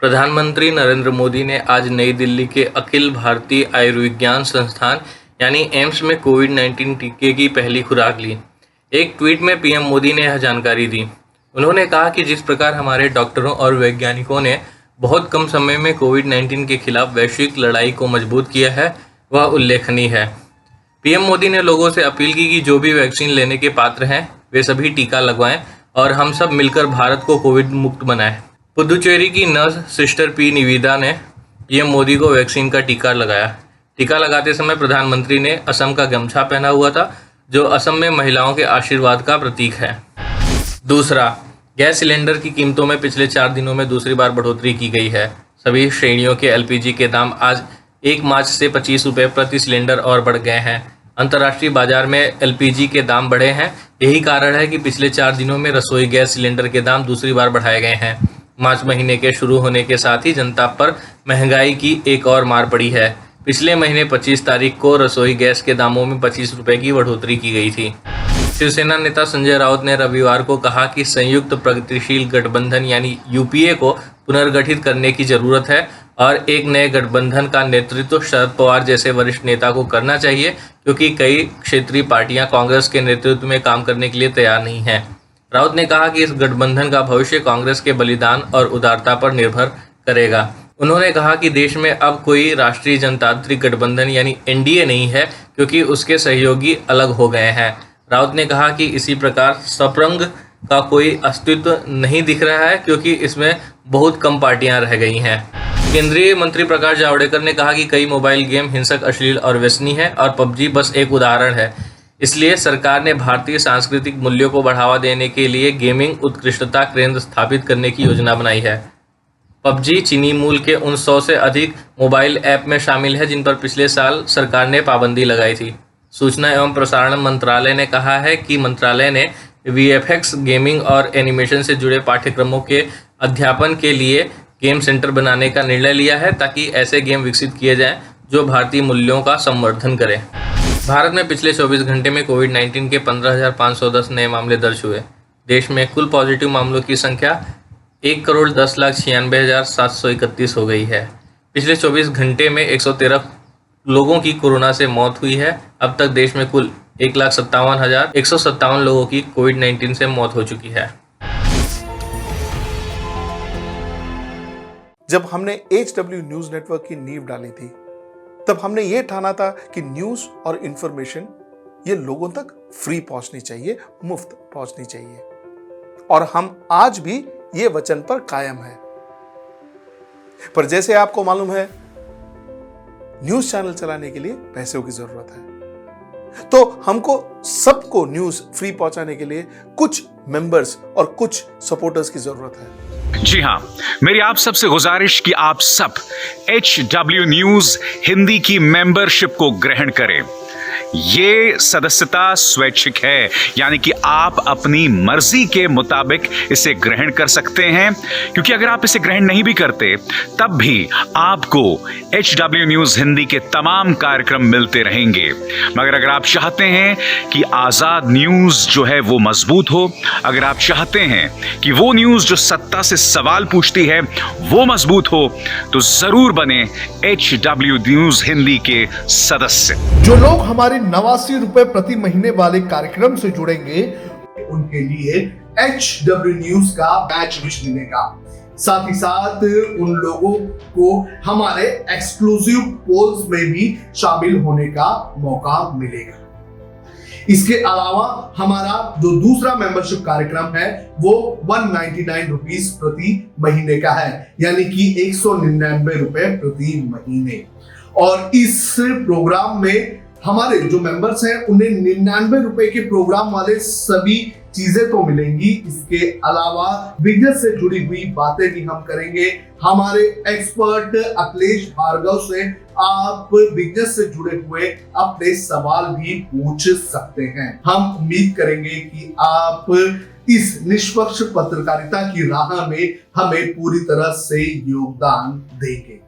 प्रधानमंत्री नरेंद्र मोदी ने आज नई दिल्ली के अखिल भारतीय आयुर्विज्ञान संस्थान यानी एम्स में कोविड-19 टीके की पहली खुराक ली। एक ट्वीट में पीएम मोदी ने यह जानकारी दी। उन्होंने कहा कि जिस प्रकार हमारे डॉक्टरों और वैज्ञानिकों ने बहुत कम समय में कोविड-19 के खिलाफ वैश्विक लड़ाई को मजबूत किया है, वह उल्लेखनीय है। पीएम मोदी ने लोगों से अपील की कि जो भी वैक्सीन लेने के पात्र हैं, वे सभी टीका लगवाएं और हम सब मिलकर भारत को कोविड मुक्त बनाएं। पुदुचेरी की नर्स सिस्टर पी निविदा ने पीएम मोदी को वैक्सीन का टीका लगाया। टीका लगाते समय प्रधानमंत्री ने असम का गमछा पहना हुआ था, जो असम में महिलाओं के आशीर्वाद का प्रतीक है। दूसरा, गैस सिलेंडर की कीमतों में पिछले 4 दिनों में दूसरी बार बढ़ोतरी की गई है। सभी श्रेणियों के एलपीजी के दाम आज 1 मार्च से 25 रुपये प्रति सिलेंडर और बढ़ गए हैं। अंतर्राष्ट्रीय बाजार में एलपीजी के दाम बढ़े हैं। यही कारण है कि पिछले 4 दिनों में रसोई गैस सिलेंडर के दाम दूसरी बार बढ़ाए गए हैं। मार्च महीने के शुरू होने के साथ ही जनता पर महंगाई की एक और मार पड़ी है। पिछले महीने 25 तारीख को रसोई गैस के दामों में 25 रुपये की बढ़ोतरी की गई थी। शिवसेना नेता संजय राउत ने रविवार को कहा कि संयुक्त प्रगतिशील गठबंधन यानी यूपीए को पुनर्गठित करने की जरूरत है और एक नए गठबंधन का नेतृत्व शरद पवार जैसे वरिष्ठ नेता को करना चाहिए, क्योंकि कई क्षेत्रीय पार्टियां कांग्रेस के नेतृत्व में काम करने के लिए तैयार नहीं हैं। राउत ने कहा कि इस गठबंधन का भविष्य कांग्रेस के बलिदान और उदारता पर निर्भर करेगा। उन्होंने कहा कि देश में अब कोई राष्ट्रीय जनतांत्रिक गठबंधन यानी एनडीए नहीं है, क्योंकि उसके सहयोगी अलग हो गए हैं। राउत ने कहा कि इसी प्रकार सपरंग का कोई अस्तित्व नहीं दिख रहा है, क्योंकि इसमें बहुत कम पार्टियां रह गई हैं। केंद्रीय मंत्री प्रकाश जावड़ेकर ने कहा कि कई मोबाइल गेम हिंसक, अश्लील और व्यसनी है और पबजी बस एक उदाहरण है। इसलिए सरकार ने भारतीय सांस्कृतिक मूल्यों को बढ़ावा देने के लिए गेमिंग उत्कृष्टता केंद्र स्थापित करने की योजना बनाई है। पबजी चीनी मूल के उन 100 से अधिक मोबाइल ऐप में शामिल है जिन पर पिछले साल सरकार ने पाबंदी लगाई थी। सूचना एवं प्रसारण मंत्रालय ने कहा है कि मंत्रालय ने वीएफएक्स, गेमिंग और एनिमेशन से जुड़े पाठ्यक्रमों के अध्यापन के लिए गेम सेंटर बनाने का निर्णय लिया है, ताकि ऐसे गेम विकसित किए जाएं जो भारतीय मूल्यों का संवर्धन करें। भारत में पिछले 24 घंटे में कोविड-19 के 15,510 नए मामले दर्ज हुए। देश में कुल पॉजिटिव मामलों की संख्या 1,10,96,731 हो गई है। पिछले 24 घंटे में 113 लोगों की कोरोना से मौत हुई है। अब तक देश में कुल 1,57,157 लोगों की कोविड-19 से मौत हो चुकी है। जब हमने HW न्यूज नेटवर्क की नींव डाली थी, तब हमने ये ठाना था कि न्यूज और इंफॉर्मेशन ये लोगों तक फ्री पहुंचनी चाहिए, मुफ्त पहुंचनी चाहिए, और हम आज भी ये वचन पर कायम हैं। पर जैसे आपको मालूम है, न्यूज चैनल चलाने के लिए पैसों की जरूरत है, तो हमको सबको न्यूज फ्री पहुंचाने के लिए कुछ मेंबर्स और कुछ सपोर्टर्स की जरूरत है। जी हां, मेरी आप सबसे गुजारिश कि आप सब HW न्यूज हिंदी की मेंबरशिप को ग्रहण करें। ये सदस्यता स्वैच्छिक है, यानी कि आप अपनी मर्जी के मुताबिक इसे ग्रहण कर सकते हैं, क्योंकि अगर आप इसे ग्रहण नहीं भी करते तब भी आपको HW न्यूज हिंदी के तमाम कार्यक्रम मिलते रहेंगे। मगर अगर आप चाहते हैं कि आजाद न्यूज जो है वो मजबूत हो, अगर आप चाहते हैं कि वो न्यूज जो सत्ता से सवाल पूछती है वो मजबूत हो, तो जरूर बने HW न्यूज हिंदी के सदस्य। जो लोग हमारे 89 रुपए प्रति महीने वाले कार्यक्रम से जुड़ेंगे, उनके लिए HW न्यूज का बैच विश मिलेगा। साथ ही साथ उन लोगों को हमारे एक्सक्लूसिव पोल्स में भी शामिल होने का मौका मिलेगा। इसके अलावा हमारा जो दूसरा मेंबरशिप कार्यक्रम है वो 199 रुपीस प्रति महीने का है, यानी कि 199 रुपए प्रति महीने। और इस प्रोग्राम में हमारे जो मेंबर्स हैं उन्हें 99 रुपए के प्रोग्राम वाले सभी चीजें तो मिलेंगी। इसके अलावा बिजनेस से जुड़ी हुई बातें भी हम करेंगे। हमारे एक्सपर्ट अखिलेश भार्गव से आप बिजनेस से जुड़े हुए अपने सवाल भी पूछ सकते हैं। हम उम्मीद करेंगे कि आप इस निष्पक्ष पत्रकारिता की राह में हमें पूरी तरह से योगदान देंगे।